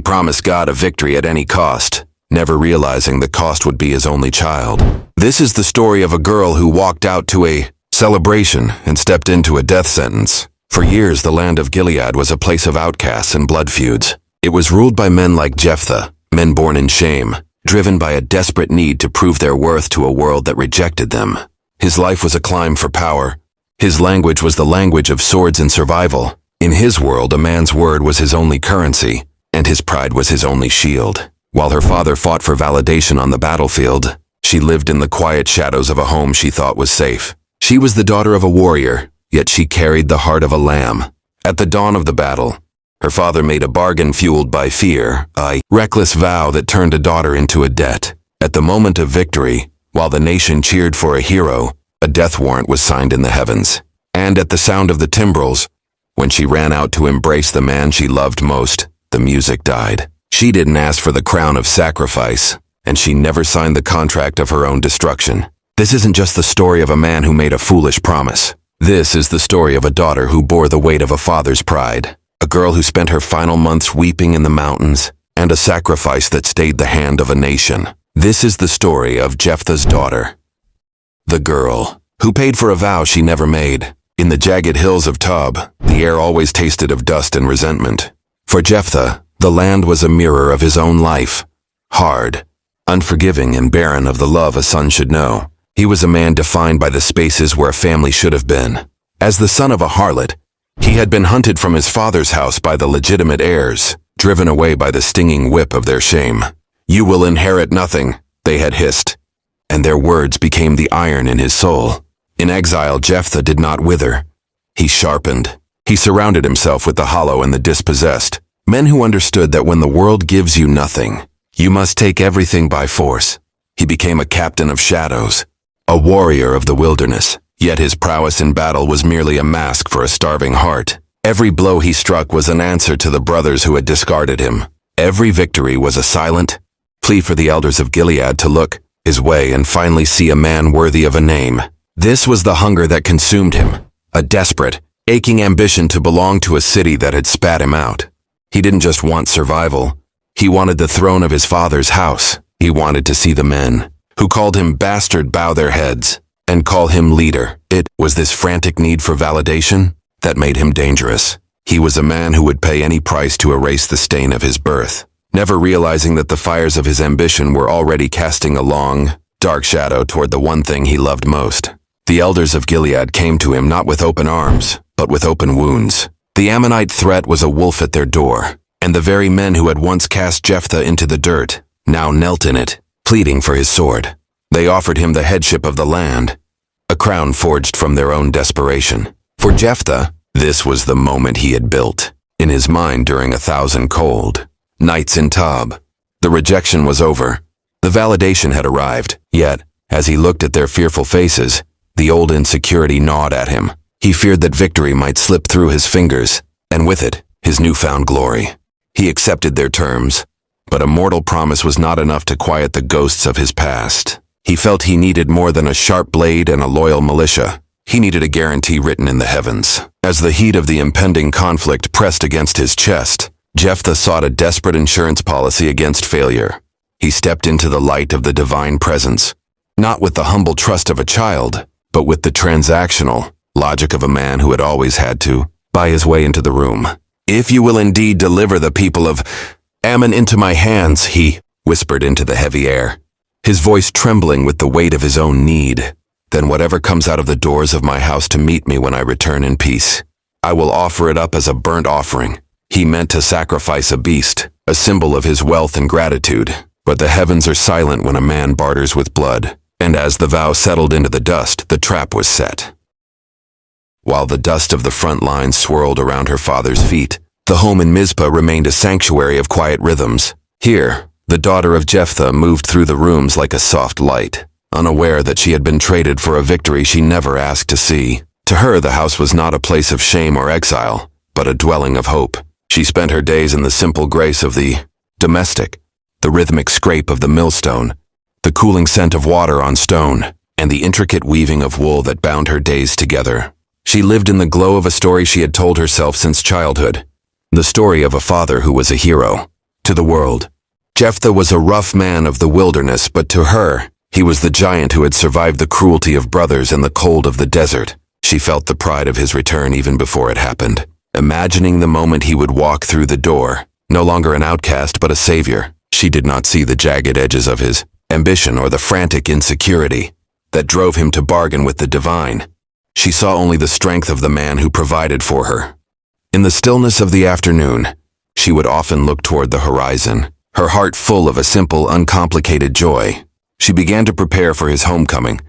promised God a victory at any cost, never realizing the cost would be his only child. This is the story of a girl who walked out to a celebration and stepped into a death sentence. For years, the land of Gilead was a place of outcasts and blood feuds. It was ruled by men like Jephthah, men born in shame, driven by a desperate need to prove their worth to a world that rejected them. His life was a climb for power. His language was the language of swords and survival. In his world, a man's word was his only currency, and his pride was his only shield. While her father fought for validation on the battlefield, she lived in the quiet shadows of a home she thought was safe. She was the daughter of a warrior, yet she carried the heart of a lamb. At the dawn of the battle, her father made a bargain fueled by fear, a reckless vow that turned a daughter into a debt. At the moment of victory, while the nation cheered for a hero, a death warrant was signed in the heavens. And at the sound of the timbrels, when she ran out to embrace the man she loved most, the music died. She didn't ask for the crown of sacrifice, and she never signed the contract of her own destruction. This isn't just the story of a man who made a foolish promise. This is the story of a daughter who bore the weight of a father's pride, a girl who spent her final months weeping in the mountains, and a sacrifice that stayed the hand of a nation. This is the story of Jephthah's daughter, the girl who paid for a vow she never made. In the jagged hills of Tob, the air always tasted of dust and resentment. For Jephthah, the land was a mirror of his own life, hard, unforgiving, and barren of the love a son should know. He was a man defined by the spaces where a family should have been. As the son of a harlot, he had been hunted from his father's house by the legitimate heirs, driven away by the stinging whip of their shame. "You will inherit nothing," they had hissed, and their words became the iron in his soul. In exile, Jephthah did not wither. He sharpened. He surrounded himself with the hollow and the dispossessed, men who understood that when the world gives you nothing, you must take everything by force. He became a captain of shadows, a warrior of the wilderness, yet his prowess in battle was merely a mask for a starving heart. Every blow he struck was an answer to the brothers who had discarded him. Every victory was a silent plea for the elders of Gilead to look his way and finally see a man worthy of a name. This was the hunger that consumed him, a desperate, aching ambition to belong to a city that had spat him out. He didn't just want survival. He wanted the throne of his father's house. He wanted to see the men who called him bastard bow their heads and call him leader. It was this frantic need for validation that made him dangerous. He was a man who would pay any price to erase the stain of his birth, never realizing that the fires of his ambition were already casting a long, dark shadow toward the one thing he loved most. The elders of Gilead came to him not with open arms, but with open wounds. The Ammonite threat was a wolf at their door, and the very men who had once cast Jephthah into the dirt now knelt in it, pleading for his sword. They offered him the headship of the land, a crown forged from their own desperation. For Jephthah, this was the moment he had built in his mind during 1,000 cold nights in Tob. The rejection was over. The validation had arrived. Yet, as he looked at their fearful faces, the old insecurity gnawed at him. He feared that victory might slip through his fingers, and with it, his newfound glory. He accepted their terms, but a mortal promise was not enough to quiet the ghosts of his past. He felt he needed more than a sharp blade and a loyal militia. He needed a guarantee written in the heavens. As the heat of the impending conflict pressed against his chest, Jephthah sought a desperate insurance policy against failure. He stepped into the light of the divine presence, not with the humble trust of a child, but with the transactional logic of a man who had always had to buy his way into the room. "If you will indeed deliver the people of Ammon into my hands," he whispered into the heavy air, his voice trembling with the weight of his own need, "then whatever comes out of the doors of my house to meet me when I return in peace, I will offer it up as a burnt offering." He meant to sacrifice a beast, a symbol of his wealth and gratitude. But the heavens are silent when a man barters with blood, and as the vow settled into the dust, the trap was set. While the dust of the front lines swirled around her father's feet, the home in Mizpah remained a sanctuary of quiet rhythms. Here, the daughter of Jephthah moved through the rooms like a soft light, unaware that she had been traded for a victory she never asked to see. To her, the house was not a place of shame or exile, but a dwelling of hope. She spent her days in the simple grace of the domestic, the rhythmic scrape of the millstone, the cooling scent of water on stone, and the intricate weaving of wool that bound her days together. She lived in the glow of a story she had told herself since childhood, the story of a father who was a hero, to the world. Jephthah was a rough man of the wilderness, but to her, he was the giant who had survived the cruelty of brothers and the cold of the desert. She felt the pride of his return even before it happened, imagining the moment he would walk through the door, no longer an outcast but a savior. She did not see the jagged edges of his ambition or the frantic insecurity that drove him to bargain with the divine. She saw only the strength of the man who provided for her. In the stillness of the afternoon, she would often look toward the horizon, her heart full of a simple, uncomplicated joy. She began to prepare for his homecoming,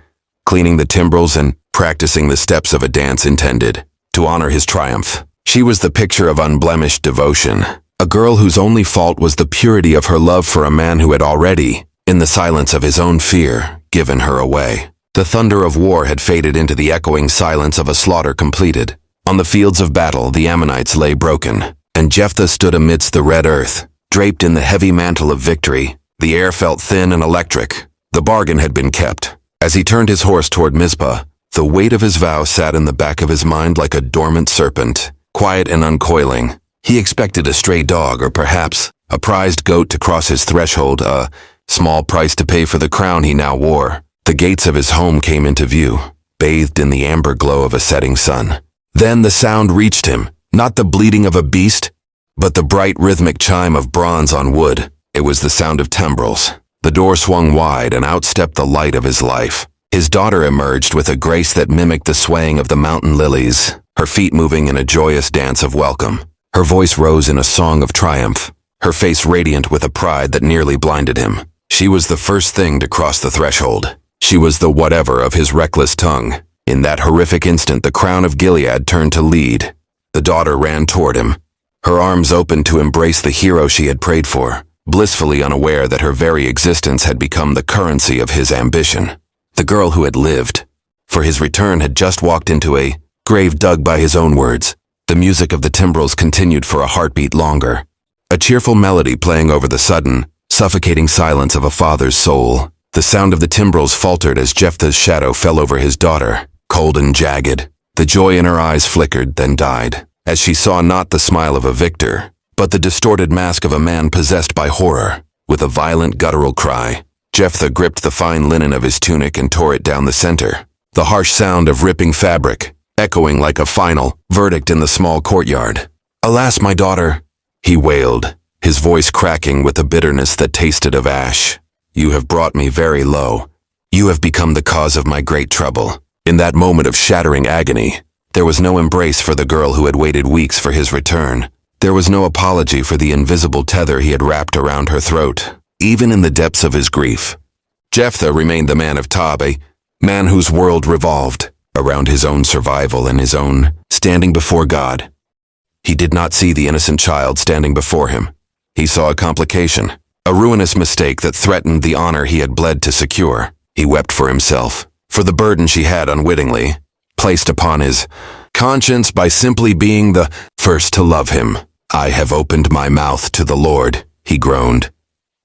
cleaning the timbrels and practicing the steps of a dance intended to honor his triumph. She was the picture of unblemished devotion, a girl whose only fault was the purity of her love for a man who had already, in the silence of his own fear, given her away. The thunder of war had faded into the echoing silence of a slaughter completed. On the fields of battle, the Ammonites lay broken, and Jephthah stood amidst the red earth, draped in the heavy mantle of victory. The air felt thin and electric. The bargain had been kept. As he turned his horse toward Mizpah, the weight of his vow sat in the back of his mind like a dormant serpent, quiet and uncoiling. He expected a stray dog or perhaps a prized goat to cross his threshold, a small price to pay for the crown he now wore. The gates of his home came into view, bathed in the amber glow of a setting sun. Then the sound reached him, not the bleating of a beast, but the bright rhythmic chime of bronze on wood. It was the sound of timbrels. The door swung wide and out stepped the light of his life. His daughter emerged with a grace that mimicked the swaying of the mountain lilies, her feet moving in a joyous dance of welcome. Her voice rose in a song of triumph, her face radiant with a pride that nearly blinded him. She was the first thing to cross the threshold. She was the whatever of his reckless tongue. In that horrific instant, the crown of Gilead turned to lead. The daughter ran toward him, her arms open to embrace the hero she had prayed for, blissfully unaware that her very existence had become the currency of his ambition. The girl who had lived, for his return, had just walked into a grave dug by his own words. The music of the timbrels continued for a heartbeat longer, a cheerful melody playing over the sudden, suffocating silence of a father's soul. The sound of the timbrels faltered as Jephthah's shadow fell over his daughter, cold and jagged. The joy in her eyes flickered, then died, as she saw not the smile of a victor, but the distorted mask of a man possessed by horror. With a violent guttural cry, Jephthah gripped the fine linen of his tunic and tore it down the center, the harsh sound of ripping fabric, echoing like a final verdict in the small courtyard. "Alas, my daughter," he wailed, his voice cracking with a bitterness that tasted of ash. "You have brought me very low. You have become the cause of my great trouble." In that moment of shattering agony, there was no embrace for the girl who had waited weeks for his return. There was no apology for the invisible tether he had wrapped around her throat. Even in the depths of his grief, Jephthah remained the man of Tob, a man whose world revolved around his own survival and his own standing before God. He did not see the innocent child standing before him. He saw a complication, a ruinous mistake that threatened the honor he had bled to secure. He wept for himself, for the burden she had unwittingly placed upon his conscience by simply being the first to love him. "I have opened my mouth to the Lord," he groaned,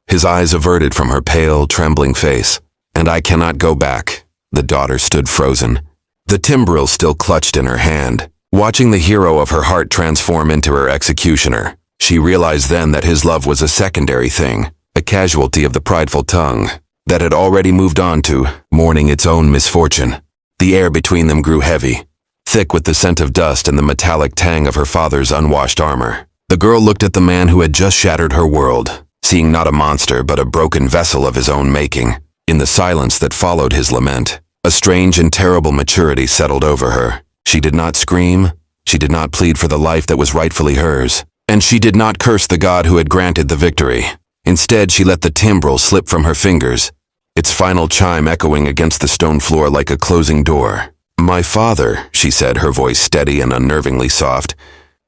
his eyes averted from her pale, trembling face. "And I cannot go back." The daughter stood frozen, the timbrel still clutched in her hand, watching the hero of her heart transform into her executioner. She realized then that his love was a secondary thing, a casualty of the prideful tongue that had already moved on to mourning its own misfortune. The air between them grew heavy, thick with the scent of dust and the metallic tang of her father's unwashed armor. The girl looked at the man who had just shattered her world, seeing not a monster but a broken vessel of his own making. In the silence that followed his lament, a strange and terrible maturity settled over her. She did not scream, she did not plead for the life that was rightfully hers, and she did not curse the God who had granted the victory. Instead, she let the timbrel slip from her fingers, its final chime echoing against the stone floor like a closing door. "My father," she said, her voice steady and unnervingly soft,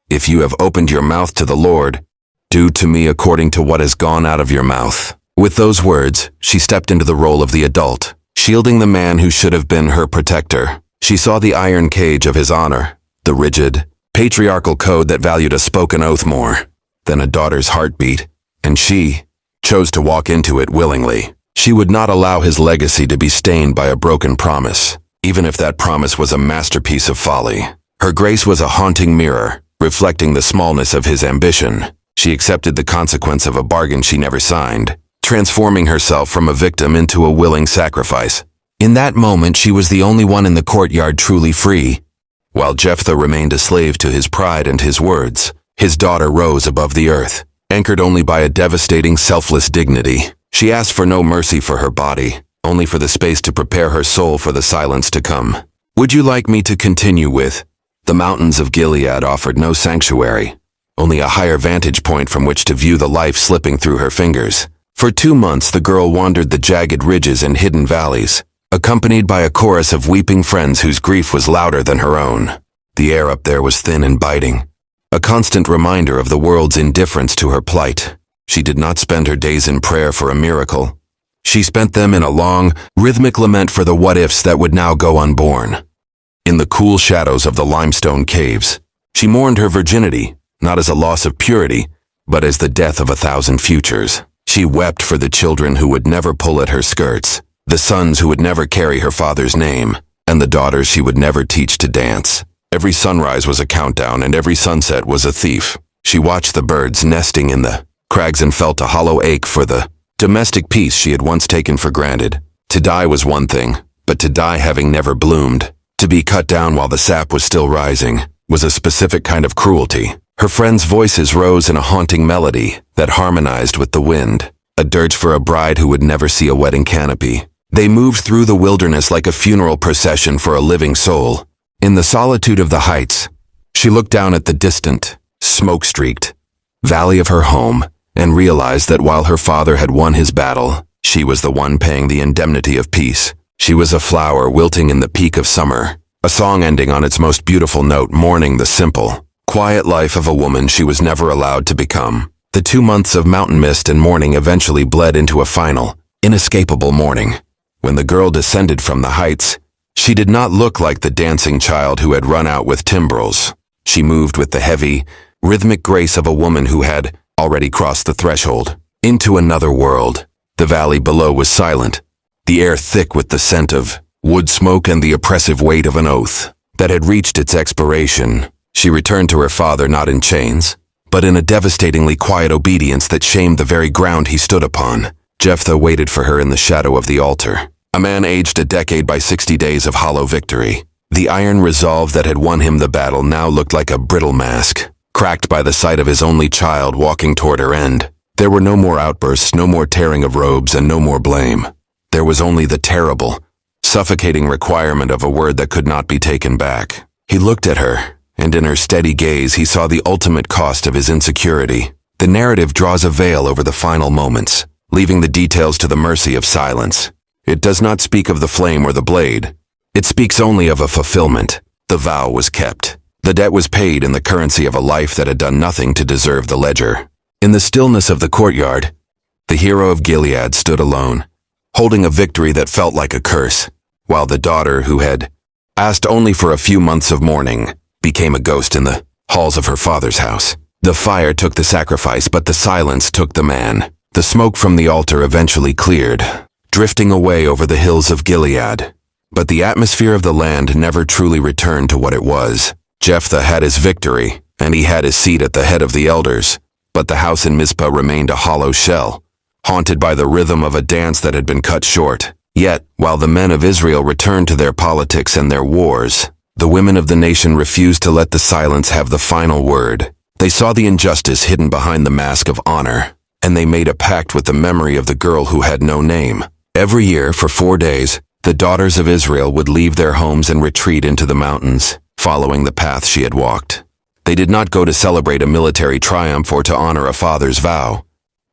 "if you have opened your mouth to the Lord, do to me according to what has gone out of your mouth." With those words, she stepped into the role of the adult, shielding the man who should have been her protector. She saw the iron cage of his honor, the rigid, patriarchal code that valued a spoken oath more than a daughter's heartbeat, and she chose to walk into it willingly. She would not allow his legacy to be stained by a broken promise, even if that promise was a masterpiece of folly. Her grace was a haunting mirror, reflecting the smallness of his ambition, She accepted the consequence of a bargain she never signed, transforming herself from a victim into a willing sacrifice. In that moment, she was the only one in the courtyard truly free. While Jephthah remained a slave to his pride and his words, his daughter rose above the earth, anchored only by a devastating, selfless dignity. She asked for no mercy for her body, only for the space to prepare her soul for the silence to come. Would you like me to continue with? The mountains of Gilead offered no sanctuary, only a higher vantage point from which to view the life slipping through her fingers. For 2 months, the girl wandered the jagged ridges and hidden valleys, accompanied by a chorus of weeping friends whose grief was louder than her own. The air up there was thin and biting, a constant reminder of the world's indifference to her plight. She did not spend her days in prayer for a miracle. She spent them in a long, rhythmic lament for the what-ifs that would now go unborn. In the cool shadows of the limestone caves, she mourned her virginity, not as a loss of purity, but as the death of 1,000 futures. She wept for the children who would never pull at her skirts, the sons who would never carry her father's name, and the daughters she would never teach to dance. Every sunrise was a countdown, and every sunset was a thief. She watched the birds nesting in the crags and felt a hollow ache for the domestic peace she had once taken for granted. To die was one thing, but to die having never bloomed, to be cut down while the sap was still rising, was a specific kind of cruelty. Her friends' voices rose in a haunting melody that harmonized with the wind, a dirge for a bride who would never see a wedding canopy. They moved through the wilderness like a funeral procession for a living soul. In the solitude of the heights, she looked down at the distant, smoke-streaked valley of her home and realized that while her father had won his battle, she was the one paying the indemnity of peace. She was a flower wilting in the peak of summer, a song ending on its most beautiful note, mourning the simple, quiet life of a woman she was never allowed to become. The 2 months of mountain mist and mourning eventually bled into a final, inescapable morning. When the girl descended from the heights, she did not look like the dancing child who had run out with timbrels. She moved with the heavy, rhythmic grace of a woman who had already crossed the threshold into another world. The valley below was silent, the air thick with the scent of wood smoke and the oppressive weight of an oath that had reached its expiration. She returned to her father not in chains, but in a devastatingly quiet obedience that shamed the very ground he stood upon. Jephthah waited for her in the shadow of the altar, a man aged a decade by 60 days of hollow victory. The iron resolve that had won him the battle now looked like a brittle mask, cracked by the sight of his only child walking toward her end. There were no more outbursts, no more tearing of robes, and no more blame. There was only the terrible, suffocating requirement of a word that could not be taken back. He looked at her, and in her steady gaze he saw the ultimate cost of his insecurity. The narrative draws a veil over the final moments, leaving the details to the mercy of silence. It does not speak of the flame or the blade. It speaks only of a fulfillment. The vow was kept. The debt was paid in the currency of a life that had done nothing to deserve the ledger. In the stillness of the courtyard, the hero of Gilead stood alone, holding a victory that felt like a curse, while the daughter who had asked only for a few months of mourning became a ghost in the halls of her father's house. The fire took the sacrifice, but the silence took the man. The smoke from the altar eventually cleared, drifting away over the hills of Gilead. But the atmosphere of the land never truly returned to what it was. Jephthah had his victory, and he had his seat at the head of the elders, but the house in Mizpah remained a hollow shell, haunted by the rhythm of a dance that had been cut short. Yet, while the men of Israel returned to their politics and their wars, the women of the nation refused to let the silence have the final word. They saw the injustice hidden behind the mask of honor, and they made a pact with the memory of the girl who had no name. Every year, for 4 days, the daughters of Israel would leave their homes and retreat into the mountains, following the path she had walked. They did not go to celebrate a military triumph or to honor a father's vow.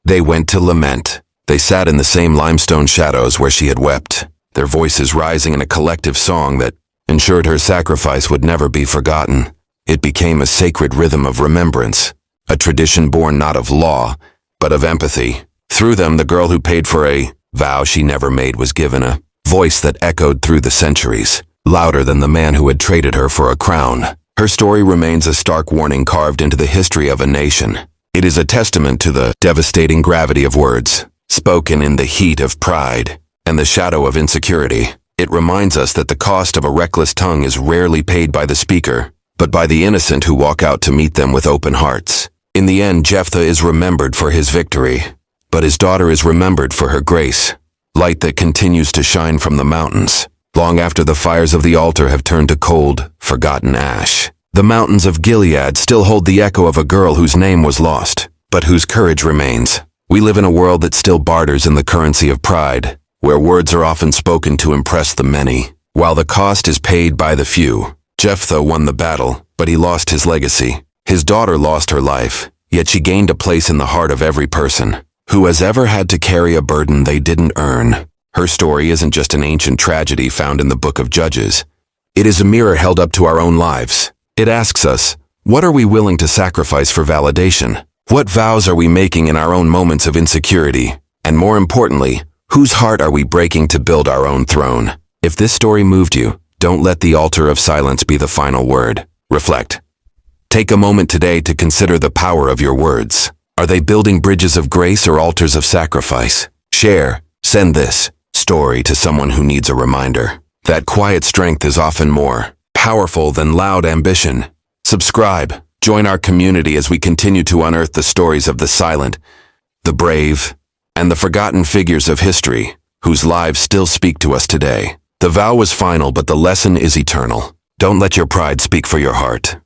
They went to lament. They sat in the same limestone shadows where she had wept, their voices rising in a collective song that ensured her sacrifice would never be forgotten. It became a sacred rhythm of remembrance, a tradition born not of law, but of empathy. Through them, the girl who paid for a vow she never made was given a voice that echoed through the centuries, louder than the man who had traded her for a crown. Her story remains a stark warning carved into the history of a nation. It is a testament to the devastating gravity of words, spoken in the heat of pride and the shadow of insecurity. It reminds us that the cost of a reckless tongue is rarely paid by the speaker, but by the innocent who walk out to meet them with open hearts. In the end, Jephthah is remembered for his victory, but his daughter is remembered for her grace, light that continues to shine from the mountains, long after the fires of the altar have turned to cold, forgotten ash. The mountains of Gilead still hold the echo of a girl whose name was lost, but whose courage remains. We live in a world that still barters in the currency of pride, where words are often spoken to impress the many, while the cost is paid by the few. Jephthah won the battle, but he lost his legacy. His daughter lost her life, yet she gained a place in the heart of every person who has ever had to carry a burden they didn't earn. Her story isn't just an ancient tragedy found in the Book of Judges. It is a mirror held up to our own lives. It asks us, what are we willing to sacrifice for validation? What vows are we making in our own moments of insecurity? And more importantly, whose heart are we breaking to build our own throne? If this story moved you, don't let the altar of silence be the final word. Reflect. Take a moment today to consider the power of your words. Are they building bridges of grace or altars of sacrifice? Share, send this story to someone who needs a reminder that quiet strength is often more powerful than loud ambition. Subscribe, join our community as we continue to unearth the stories of the silent, the brave, and the forgotten figures of history whose lives still speak to us today. The vow was final, but the lesson is eternal. Don't let your pride speak for your heart.